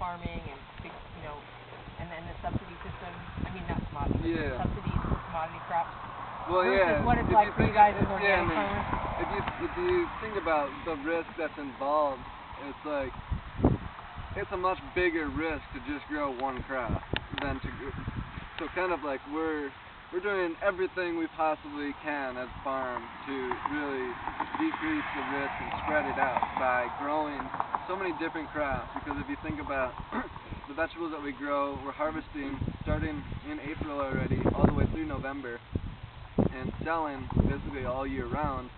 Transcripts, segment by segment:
farming and and then the subsidy system. I mean, not commodity, Yeah. subsidies for commodity crops. Well, versus yeah. what it's If like you for you think guys of- as organic man, farmers. if you think about the risk that's involved, it's like it's a much bigger risk to just grow one crop than to so kind of like we're doing everything we possibly can as a farm to really decrease the risk and spread it out by growing so many different crops. Because if you think about the vegetables that we grow, we're harvesting starting in April already all the way through November and selling basically all year round.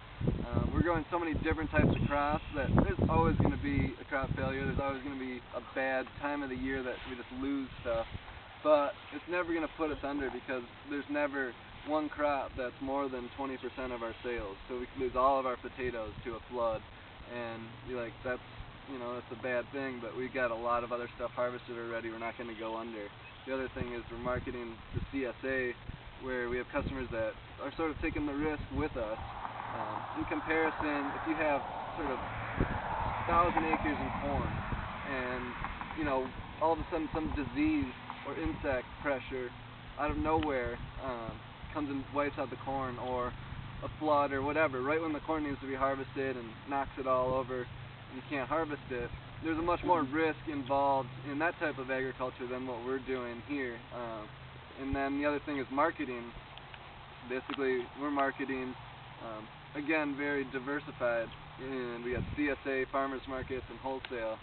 We're growing so many different types of crops that there's always going to be a crop failure. There's always going to be a bad time of the year that we just lose stuff. But it's never going to put us under because there's never one crop that's more than 20% of our sales. So we could lose all of our potatoes to a flood, and you're like, that's a bad thing. But we got a lot of other stuff harvested already. We're not going to go under. The other thing is we're marketing the CSA, where we have customers that are sort of taking the risk with us. In comparison, if you have sort of 1,000 acres in corn, and all of a sudden some disease or insect pressure out of nowhere comes and wipes out the corn, or a flood or whatever, right when the corn needs to be harvested and knocks it all over and you can't harvest it, there's a much more risk involved in that type of agriculture than what we're doing here. And then the other thing is marketing. Basically, we're marketing, again, very diversified, and we got CSA, farmers markets, and wholesale.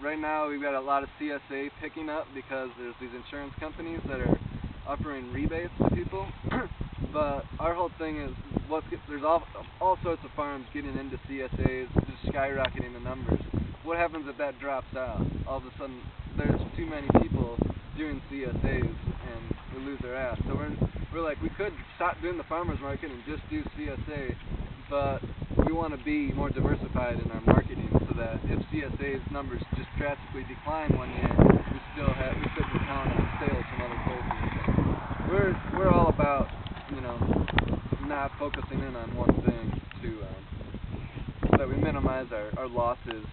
Right now we've got a lot of CSA picking up because there's these insurance companies that are offering rebates to people. But our whole thing is there's all sorts of farms getting into CSAs, just skyrocketing the numbers. What happens if that drops out? All of a sudden there's too many people doing CSAs and we lose our ass. So we're like, we could stop doing the farmers market and just do CSA, but we want to be more diversified in our marketing so that if CSA's numbers just drastically decline one year, we couldn't count on sales from other places. We're all about not focusing in on one thing so that we minimize our losses